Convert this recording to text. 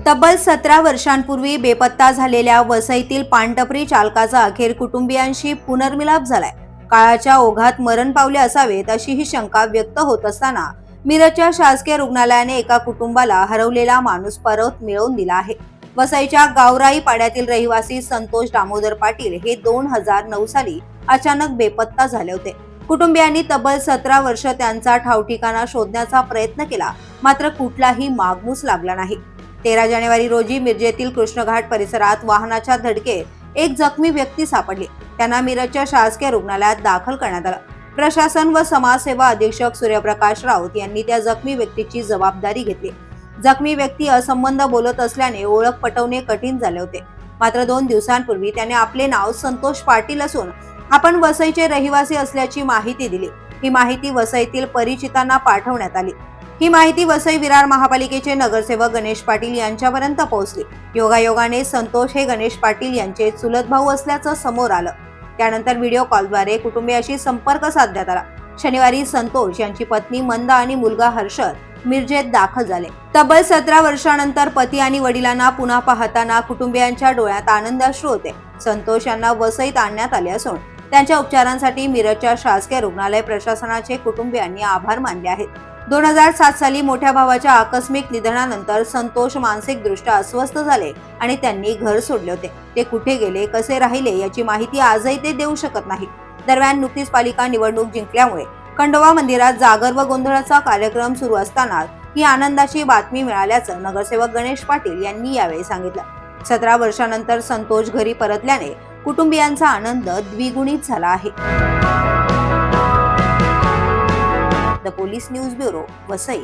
तब्बल 17 वर्षांपूर्वी बेपत्ता झालेल्या वसईतील पानटपरी चालकाचा अखेर कुटुंबियांशी पुनर्मिलाप झालाय। काळाच्या ओघात मरण पावले असावेत अशी ही शंका व्यक्त होत असताना मिरजच्या शासकीय रुग्णालयाने एका कुटुंबाला हरवलेला माणूस परत मिळवून दिला आहे। वसईच्या गावराई पाड्यातील रहिवासी संतोष दामोदर पाटील हे 2009 साली अचानक बेपत्ता झाले होते। कुटुंबियांनी तब्बल 17 वर्ष त्यांचा ठावठिकाणा शोधण्याचा प्रयत्न केला, मात्र कुठलाही मागमूस लागला नाही। 13 जानेवारी रोजी मिरजेतील कृष्णघाट परिसरात वाहनाच्या धडकेत एक जखमी व्यक्ती सापडली। त्यांना मिरजच्या शासकीय रुग्णालयात दाखल करण्यात आलं। प्रशासन व समाजसेवा अधीक्षक सूर्यप्रकाश राऊत यांनी त्या जखमी व्यक्तीची जबाबदारी घेतली। जखमी व्यक्ती असंबद्ध बोलत असल्याने ओळख पटवणे कठीण झाले होते। मात्र 2 दिवसांपूर्वी त्याने आपले नाव संतोष पाटील असून आपण वसईचे रहिवासी असल्याची माहिती दिली। ही माहिती वसईतील परिचितांना पाठवण्यात आली। ही माहिती वसई विरार महापालिकेचे नगरसेवक गणेश पाटील यांच्यापर्यंत पोहोचली। योगायोगाने संतोष हे गणेश पाटील यांचे चुलत भाऊ असल्याचं समोर आलं। त्यानंतर व्हिडिओ कॉलद्वारे कुटुंबियाशी संपर्क साधण्यात आला। शनिवारी संतोष यांची पत्नी मंदा आणि मुलगा हर्षद मिरजेत दाखल झाले। तब्बल 17 वर्षांनंतर पती आणि वडिलांना पुन्हा पाहताना कुटुंबियांच्या डोळ्यात आनंदाश्रू होते। संतोष यांना वसईत आणण्यात आले असून त्यांच्या उपचारांसाठी मिरजच्या शासकीय रुग्णालय प्रशासनाचे कुटुंबियांनी आभार मानले आहेत। 2007 साली मोठ्या भावाच्या आकस्मिक निधनानंतर संतोष मानसिकदृष्ट्या अस्वस्थ झाले आणि त्यांनी घर सोडले होते। ते कुठे गेले, कसे राहिले याची माहिती आजही ते देऊ शकत नाही। दरम्यान नुकतीच पालिका निवडणूक जिंकल्यामुळे खंडोबा मंदिरात जागर व गोंधळाचा कार्यक्रम सुरू असताना ही आनंदाची बातमी मिळाल्याचं नगरसेवक गणेश पाटील यांनी यावेळी सांगितलं। 17 वर्षांनंतर संतोष घरी परतल्याने कुटुंबियांचा आनंद द्विगुणित झाला आहे। The police news bureau, Vasai.